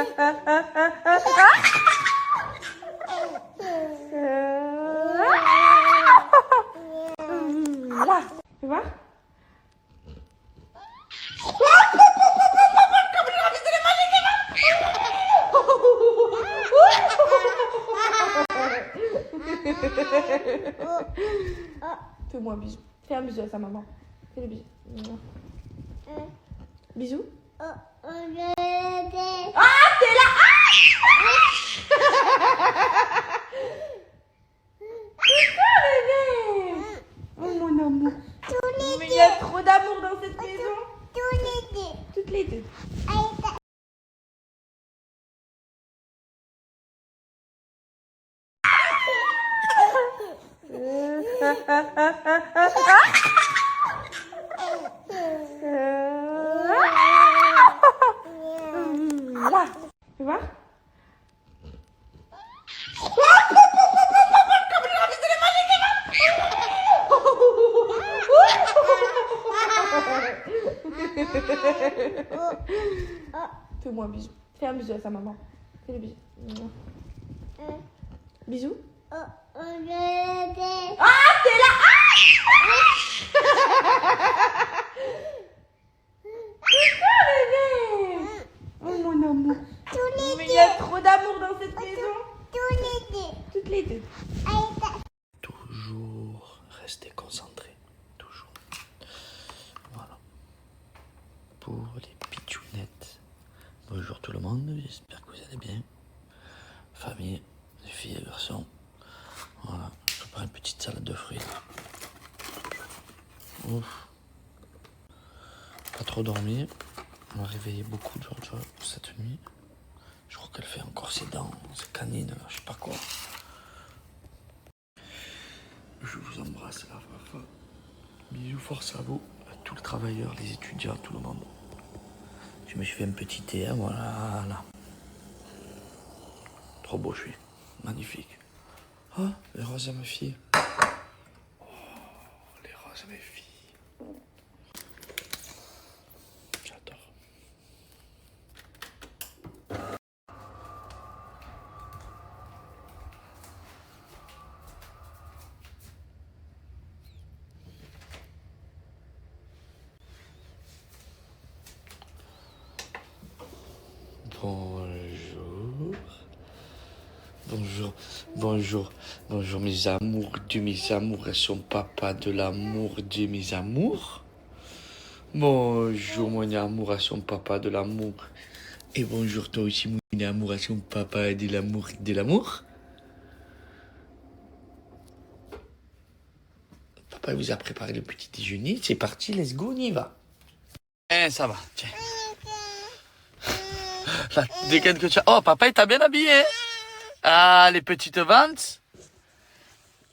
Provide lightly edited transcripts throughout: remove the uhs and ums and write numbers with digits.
Tu vois? Fais-moi un bisou. Fais un bisou à sa maman. Fais le bisou. Bisous. Ah, t'es là! Oh mon amour. Mais il y a trop d'amour dans cette maison. Toutes les deux. Tu vois? Fais-moi un bisou. Fais un bisou à sa maman. Fais le bisou. Bisous. Ah, t'es là! Oh mon amour. Mais il y a trop d'amour dans cette maison. Toutes les deux. Toujours rester concentré. Toujours. Voilà. Pour les pitchounettes. Bonjour tout le monde, j'espère que vous allez bien. Famille, les filles et garçons. Voilà, je prépare une petite salade de fruits. Ouf. Pas trop dormi. On m'a réveillé beaucoup de Georgia cette nuit. Je crois qu'elle fait encore ses dents, ses canines, je sais pas quoi. Je vous embrasse la fafa. Bisous, force à vous, à tous les travailleurs, les étudiants, tout le monde. Je me suis fait un petit thé, hein, voilà. Trop beau je suis, magnifique. Oh, les roses à ma fille. Oh, les roses à mes filles. J'adore. Bonjour. Bonjour, bonjour, bonjour mes amours de mes amours et son papa de l'amour de mes amours. Bonjour mon amour à son papa de l'amour. Et bonjour toi aussi mon amour à son papa de l'amour de l'amour. Papa vous a préparé le petit déjeuner, c'est parti, let's go, on y va. Ça va, tiens. La dégaine que tu as... Oh papa il t'a bien habillé. Ah, les petites vantes.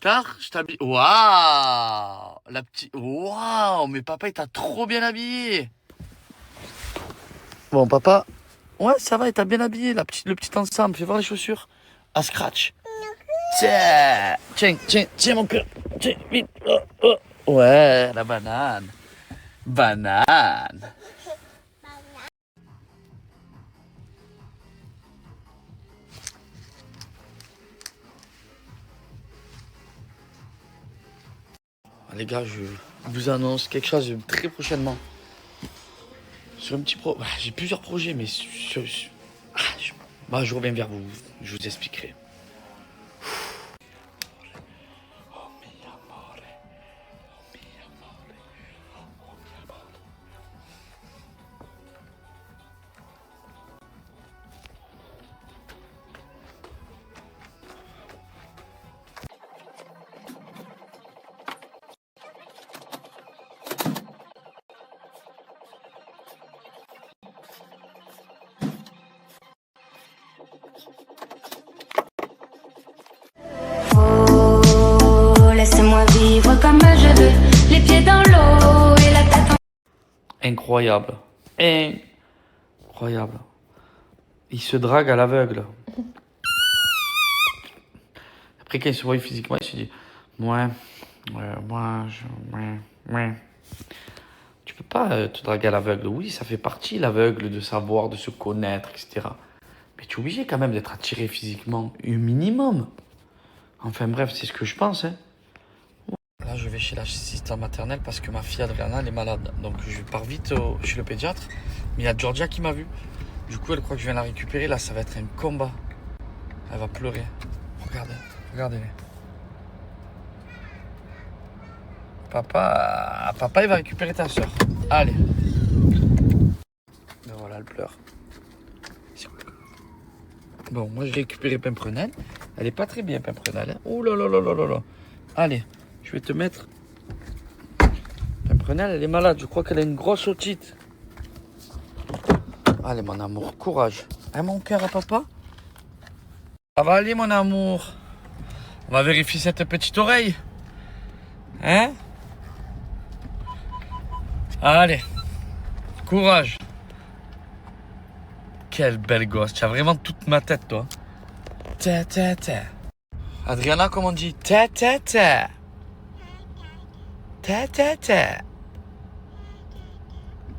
Car je t'habille. Waouh! La petite. Waouh! Mais papa, il t'a trop bien habillé. Bon, papa. Ouais, ça va, il t'a bien habillé. Le petit ensemble. Fais voir les chaussures. À scratch. Tiens, tiens, mon cœur. Tiens, vite. Oh, oh. Ouais, la banane. Banane. Les gars, je vous annonce quelque chose très prochainement. Sur un petit pro... J'ai plusieurs projets, mais je reviens vers vous. Je vous expliquerai. Oh, mi amore. Oh, mi amore. Oh, mi amore. Laisse-moi vivre comme je veux, les pieds dans l'eau et la tête en... Incroyable. Incroyable. Il se drague à l'aveugle. Après, quand il se voit physiquement, il se dit ouais. Tu peux pas te draguer à l'aveugle. Oui, ça fait partie, l'aveugle, de savoir, de se connaître, etc. Mais tu es obligé quand même d'être attiré physiquement, un minimum. Enfin bref, c'est ce que je pense. Hein. Là, je vais chez l'assistante maternelle parce que ma fille Adriana, elle est malade. Donc je pars vite chez le pédiatre. Mais il y a Georgia qui m'a vu. Du coup, elle croit que je viens la récupérer. Là, ça va être un combat. Elle va pleurer. Regardez-les. Papa, il va récupérer ta soeur. Allez. Ben voilà, elle pleure. Bon, moi, j'ai récupéré Pimprenelle. Elle est pas très bien, Pimprenelle. Hein. Oh là là là là là là. Allez, je vais te mettre... Pimprenelle, elle est malade. Je crois qu'elle a une grosse otite. Allez, mon amour, courage. Hein, mon cœur à papa? Ça va aller, mon amour. On va vérifier cette petite oreille. Hein? Allez. Courage. Quelle belle gosse. Tu as vraiment toute ma tête, toi. Ta. Adriana, comment on dit? Ta. Ta.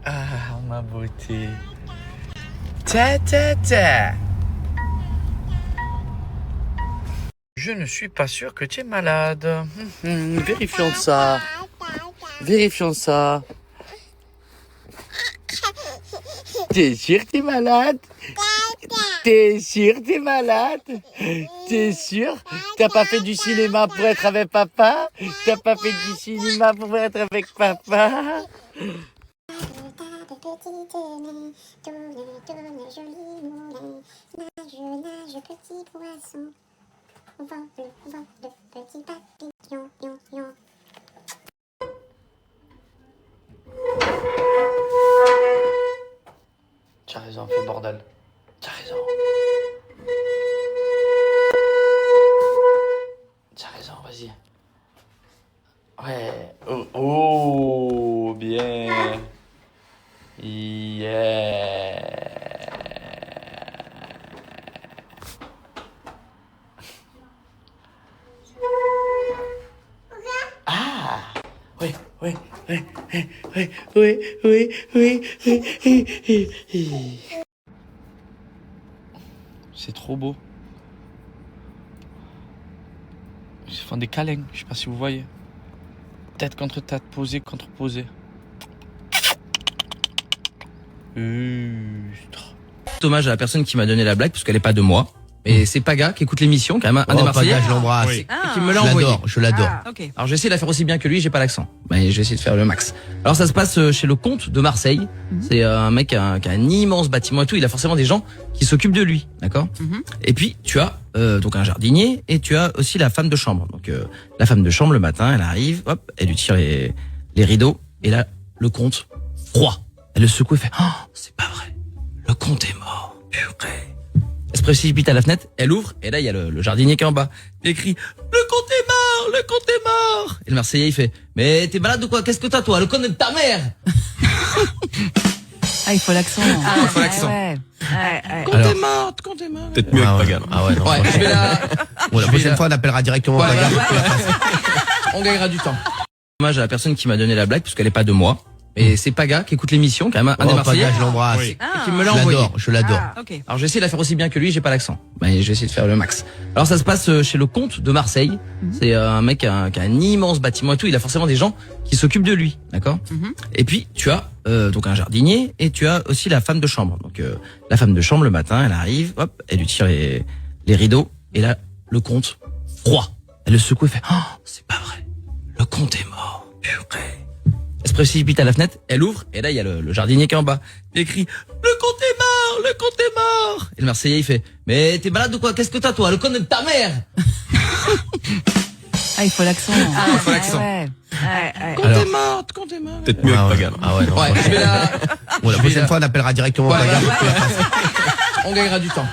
Ah, ma beauté. Ta. Je ne suis pas sûr que tu es malade. Vérifions ça. T'es sûr que t'es malade? T'es sûr? T'as pas fait du cinéma pour être avec papa? Nage, petit poisson. Vole, petit papillon. Tu as raison, fais bordel. Tu as raison, vas-y. Ouais. Oh, bien. Yeah. Ah. Oui. C'est trop beau. Ils font des câlins, je sais pas si vous voyez. Tête contre tête, posée contre posée. Hommage à la personne qui m'a donné la blague, parce qu'elle est pas de moi. Et c'est Paga qui écoute l'émission, quand même un des Marseillais. Paga, je l'embrasse. Et qui me l'a envoyé. Je l'adore. Ok. Alors je vais essayer de la faire aussi bien que lui, j'ai pas l'accent. Mais je vais essayer de faire le max. Alors ça se passe chez le comte de Marseille. C'est un mec qui a un immense bâtiment et tout. Il a forcément des gens qui s'occupent de lui, d'accord. Et puis tu as donc un jardinier et tu as aussi la femme de chambre. Donc la femme de chambre le matin, elle arrive, hop, elle lui tire les rideaux. Et là, le comte, froid. Elle le secoue et fait, oh, c'est pas vrai. Le comte est mort. Purée. Elle se précipite à la fenêtre, elle ouvre, et là, il y a le jardinier qui est en bas. Il écrit, le comte est mort. Et le Marseillais, il fait, mais t'es malade ou quoi? Qu'est-ce que t'as, toi? Le comte de ta mère! Ah, il faut l'accent. Il faut l'accent. Ouais. Comte est mort. Peut-être mieux avec Paga. Ah ouais, non. Ouais, je vais la... Bon, la prochaine fois, on appellera directement Ouais, Paga. on gagnera du temps. Hommage à la personne qui m'a donné la blague, parce qu'elle est pas de moi. Et c'est Paga qui écoute l'émission, quand même un des Marseillais. Paga, je l'embrasse. Et qui me l'a envoyé. Je l'adore. Ok. Alors je vais essayer de la faire aussi bien que lui, j'ai pas l'accent. Mais je vais essayer de faire le max. Alors ça se passe chez le comte de Marseille. C'est un mec qui a un immense bâtiment et tout. Il a forcément des gens qui s'occupent de lui, d'accord. Et puis tu as donc un jardinier et tu as aussi la femme de chambre. Donc la femme de chambre le matin, elle arrive, hop, elle lui tire les rideaux. Et là, le comte, froid. Elle le secoue et fait, oh, c'est pas vrai. Le comte est mort. Purée. Elle se précipite à la fenêtre, elle ouvre, et là, il y a le jardinier qui est en bas. Il écrit, le comte est mort. Et le Marseillais, il fait, mais t'es malade ou quoi? Qu'est-ce que t'as, toi? Le comte de ta mère! Ah, il faut l'accent. Il faut l'accent. Ouais. Comte est mort. Peut-être mieux avec Paga. Ah ouais, non. Ouais, je vais la... Bon, la prochaine fois, on appellera directement Ouais, Paga. on gagnera du temps.